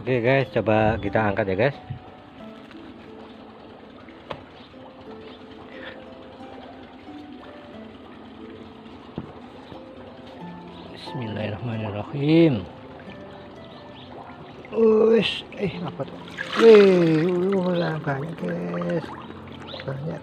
Oke guys, coba kita angkat ya guys. Bismillahirrahmanirrahim. Apa tuh? Banyak guys, banyak.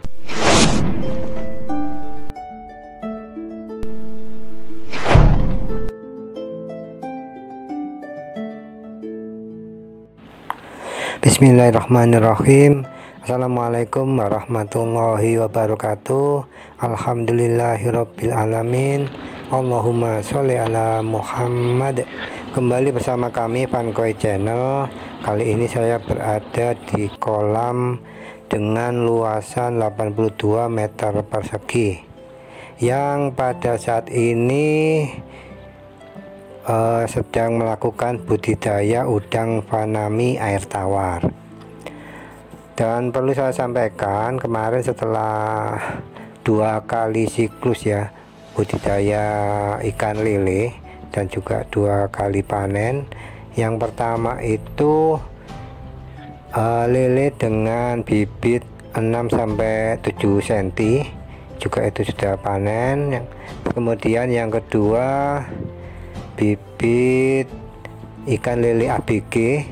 Bismillahirrahmanirrahim. Assalamualaikum warahmatullahi wabarakatuh. Alhamdulillahirabbil alamin. Allahumma sholli ala Muhammad. Kembali bersama kami Fankoy Channel. Kali ini saya berada di kolam dengan luasan 82 meter persegi, yang pada saat ini sedang melakukan budidaya udang fanami air tawar. Dan perlu saya sampaikan, kemarin setelah 2 kali siklus ya budidaya ikan lele dan juga 2 kali panen. Yang pertama itu lele dengan bibit 6-7 cm, juga itu sudah panen. Kemudian yang kedua bibit ikan lele ABG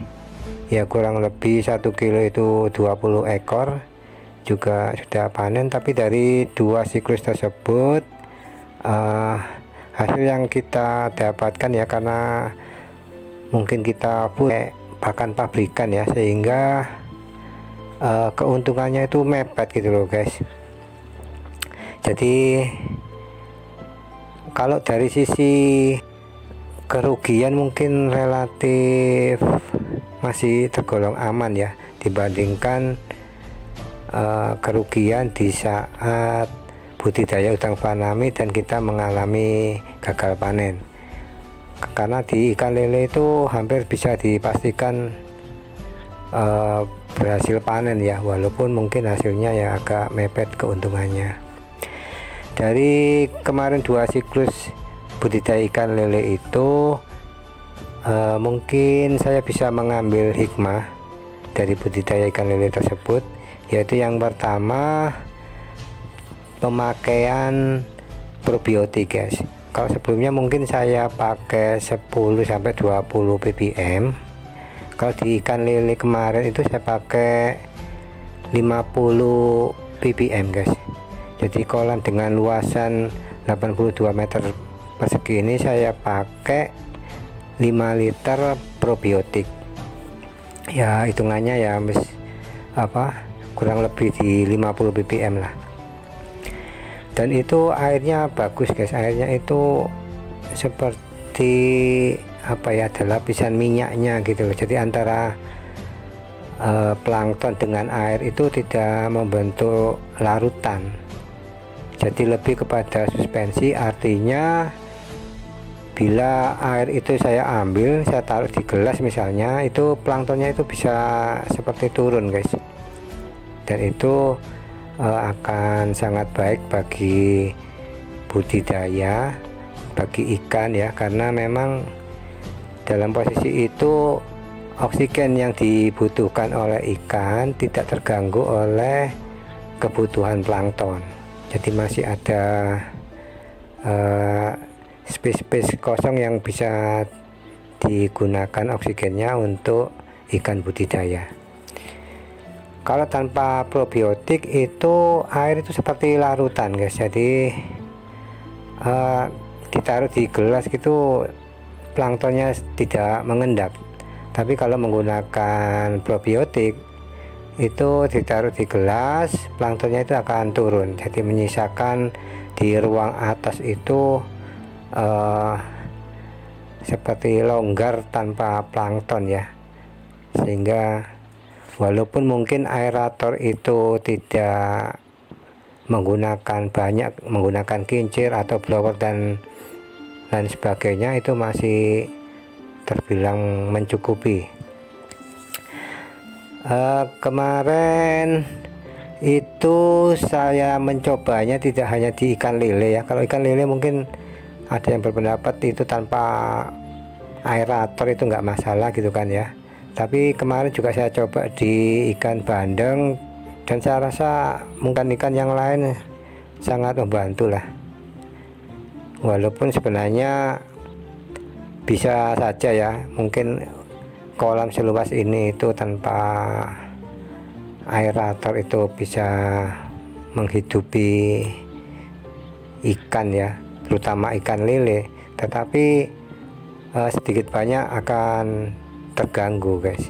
ya, kurang lebih 1 kilo itu 20 ekor, juga sudah panen. Tapi dari 2 siklus tersebut hasil yang kita dapatkan ya, karena mungkin kita pakan pabrikan ya, sehingga keuntungannya itu mepet gitu loh guys. Jadi kalau dari sisi kerugian mungkin relatif masih tergolong aman ya, dibandingkan kerugian di saat budidaya udang fanami dan kita mengalami gagal panen. Karena di ikan lele itu hampir bisa dipastikan berhasil panen ya, walaupun mungkin hasilnya ya agak mepet keuntungannya. Dari kemarin 2 siklus budidaya ikan lele itu mungkin saya bisa mengambil hikmah dari budidaya ikan lele tersebut, yaitu yang pertama pemakaian probiotik guys. Kalau sebelumnya mungkin saya pakai 10-20 ppm, kalau di ikan lele kemarin itu saya pakai 50 ppm guys. Jadi kolam dengan luasan 82 meter persegi ini saya pakai 5 liter probiotik ya, hitungannya ya kurang lebih di 50 ppm lah. Dan itu airnya bagus guys, airnya itu seperti ada lapisan minyaknya gitu loh. Jadi antara plankton dengan air itu tidak membentuk larutan, jadi lebih kepada suspensi. Artinya bila air itu saya ambil, saya taruh di gelas misalnya, itu planktonnya itu bisa seperti turun guys. Dan itu akan sangat baik bagi budidaya, bagi ikan ya, karena memang dalam posisi itu oksigen yang dibutuhkan oleh ikan tidak terganggu oleh kebutuhan plankton. Jadi masih ada space kosong yang bisa digunakan oksigennya untuk ikan budidaya. Kalau tanpa probiotik itu air itu seperti larutan guys, jadi ditaruh di gelas gitu planktonnya tidak mengendap. Tapi kalau menggunakan probiotik itu ditaruh di gelas, planktonnya itu akan turun, jadi menyisakan di ruang atas itu seperti longgar tanpa plankton ya, sehingga walaupun mungkin aerator itu tidak menggunakan kincir atau blower dan lain sebagainya, itu masih terbilang mencukupi. Kemarin itu saya mencobanya tidak hanya di ikan lele ya. Kalau ikan lele mungkin ada yang berpendapat itu tanpa aerator itu nggak masalah gitu kan ya. Tapi kemarin juga saya coba di ikan bandeng, dan saya rasa mungkin ikan yang lain sangat membantu lah. Walaupun sebenarnya bisa saja ya, mungkin kolam seluas ini itu tanpa aerator itu bisa menghidupi ikan ya, terutama ikan lele, tetapi sedikit banyak akan terganggu guys.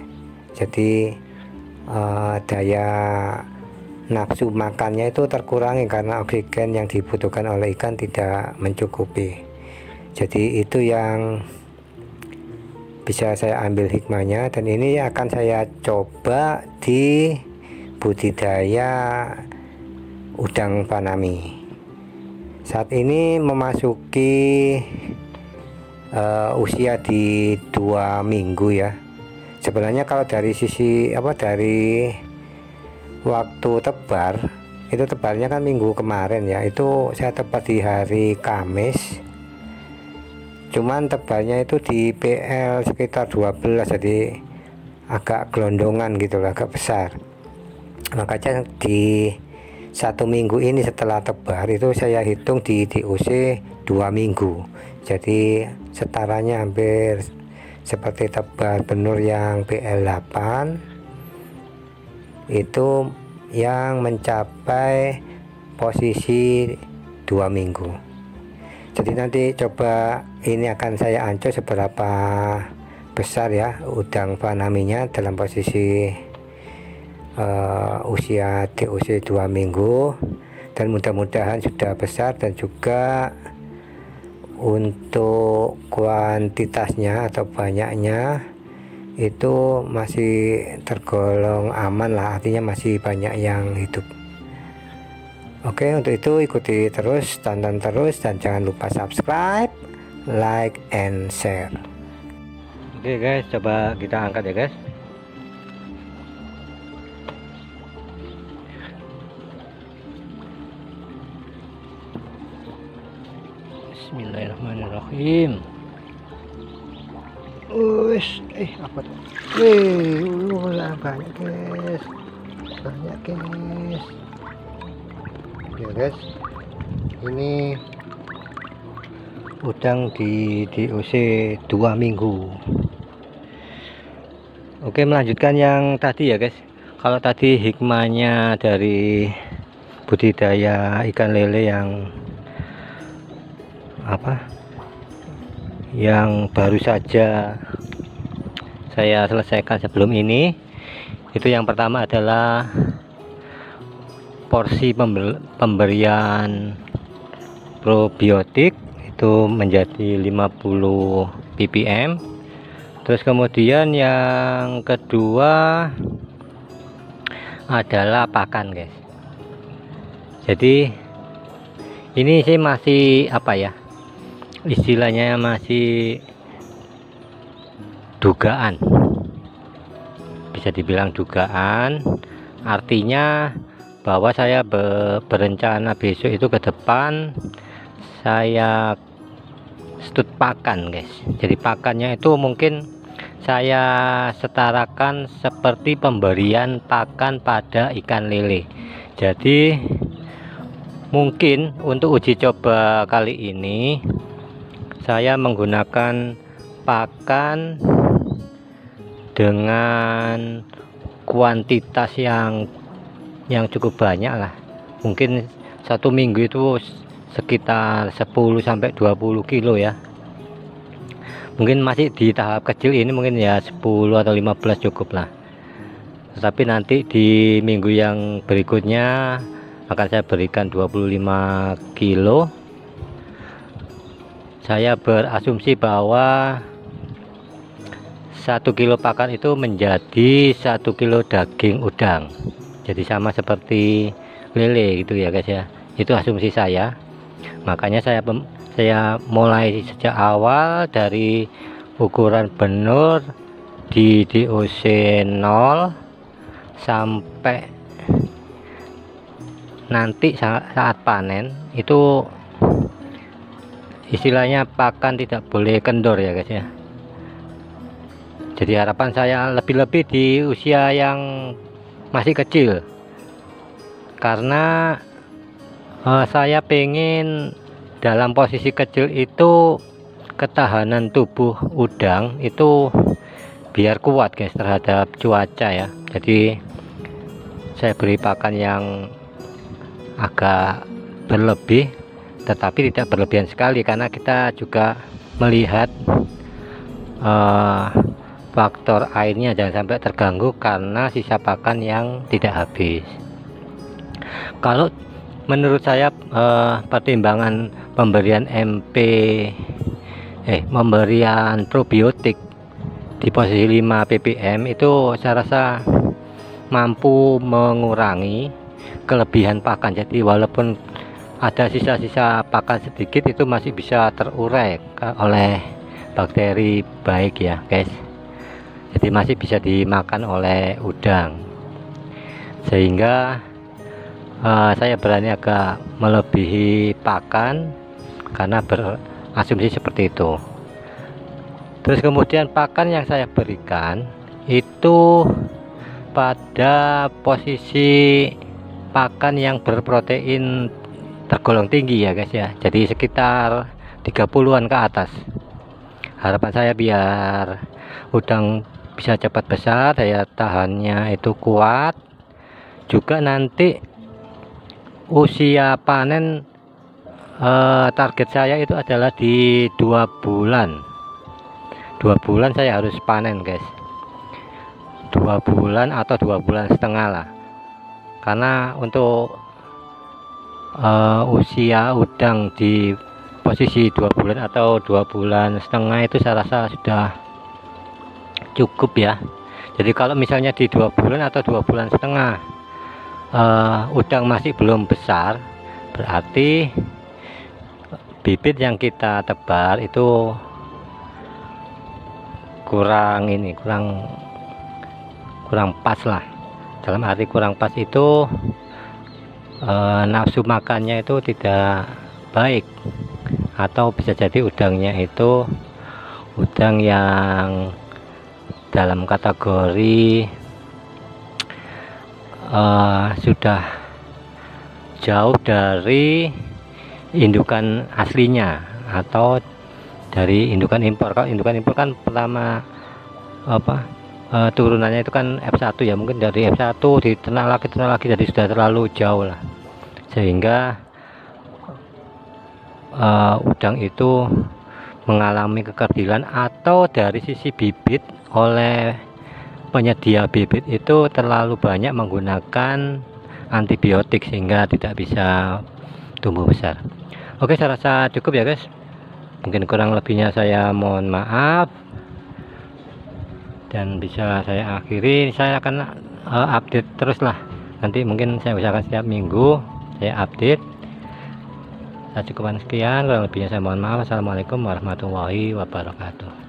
Jadi daya nafsu makannya itu terkurangi karena oksigen yang dibutuhkan oleh ikan tidak mencukupi. Jadi itu yang bisa saya ambil hikmahnya, dan ini akan saya coba di budidaya udang faname. Saat ini memasuki usia di 2 minggu ya. Sebenarnya kalau dari sisi dari waktu tebar, itu tebarnya kan minggu kemarin ya, itu saya tebar di hari Kamis. Cuman tebarnya itu di PL sekitar 12, jadi agak gelondongan gitu, agak besar. Makanya di 1 minggu ini setelah tebar itu saya hitung di DOC 2 minggu. Jadi setaranya hampir seperti tebar benur yang PL8 itu, yang mencapai posisi 2 minggu. Jadi nanti coba ini akan saya ancur seberapa besar ya udang faname-nya dalam posisi usia DOC 2 minggu, dan mudah-mudahan sudah besar, dan juga untuk kuantitasnya atau banyaknya itu masih tergolong aman lah, artinya masih banyak yang hidup. Oke, untuk itu ikuti terus, tonton terus, dan jangan lupa subscribe, like, and share. Oke guys, coba kita angkat ya guys. Bismillahirrahmanirrahim. Apa tuh? Wih, banyak guys, banyak guys. Ya guys, ini udang di DOC 2 minggu. Oke, melanjutkan yang tadi ya guys. Kalau tadi hikmahnya dari budidaya ikan lele yang baru saja saya selesaikan sebelum ini, itu yang pertama adalah porsi pemberian probiotik itu menjadi 50 ppm. Terus kemudian yang kedua adalah pakan guys. Jadi ini sih masih istilahnya masih dugaan, bisa dibilang dugaan, artinya bahwa saya berencana besok itu ke depan saya stud pakan guys. Jadi pakannya itu mungkin saya setarakan seperti pemberian pakan pada ikan lele. Jadi mungkin untuk uji coba kali ini saya menggunakan pakan dengan kuantitas yang cukup banyak lah. Mungkin 1 minggu itu sekitar 10-20 kilo ya. Mungkin masih di tahap kecil ini, mungkin ya 10 atau 15 cukup lah. Tetapi nanti di minggu yang berikutnya akan saya berikan 25 kilo. Saya berasumsi bahwa 1 kilo pakan itu menjadi 1 kilo daging udang. Jadi sama seperti lele gitu ya guys ya. Itu asumsi saya. Makanya saya mulai sejak awal dari ukuran benur di DOC 0 sampai nanti saat panen itu istilahnya pakan tidak boleh kendor ya guys ya. Jadi harapan saya lebih-lebih di usia yang masih kecil, karena saya pengen dalam posisi kecil itu ketahanan tubuh udang itu biar kuat guys terhadap cuaca ya. Jadi saya beri pakan yang agak berlebih, tetapi tidak berlebihan sekali, karena kita juga melihat faktor airnya jangan sampai terganggu karena sisa pakan yang tidak habis. Kalau menurut saya pertimbangan pemberian pemberian probiotik di posisi 5 ppm itu saya rasa mampu mengurangi kelebihan pakan. Jadi walaupun ada sisa-sisa pakan sedikit, itu masih bisa terurai oleh bakteri baik ya guys. Jadi masih bisa dimakan oleh udang, sehingga saya berani agak melebihi pakan karena berasumsi seperti itu. Terus kemudian pakan yang saya berikan itu pada posisi pakan yang berprotein tergolong tinggi ya guys ya. Jadi sekitar 30-an ke atas. Harapan saya biar udang bisa cepat besar, daya tahannya itu kuat, juga nanti usia panen target saya itu adalah di 2 bulan. 2 bulan saya harus panen guys, 2 bulan atau 2 bulan setengah lah, karena untuk usia udang di posisi 2 bulan atau 2 bulan setengah itu saya rasa sudah cukup ya. Jadi kalau misalnya di 2 bulan atau 2 bulan setengah udang masih belum besar, berarti bibit yang kita tebar itu kurang pas lah. Dalam arti kurang pas itu nafsu makannya itu tidak baik, atau bisa jadi udangnya itu udang yang dalam kategori sudah jauh dari indukan aslinya atau dari indukan impor. Kalau indukan impor kan pertama turunannya itu kan F1 ya, mungkin dari F1 diternak lagi, jadi sudah terlalu jauh lah, sehingga udang itu mengalami kekerdilan, atau dari sisi bibit oleh penyedia bibit itu terlalu banyak menggunakan antibiotik sehingga tidak bisa tumbuh besar. Oke, saya rasa cukup ya guys. Mungkin kurang lebihnya saya mohon maaf, dan bisa saya akhiri. Saya akan update terus lah, nanti mungkin saya usahakan setiap minggu saya update. Saya cukupkan sekian, kurang lebihnya saya mohon maaf. Assalamualaikum warahmatullahi wabarakatuh.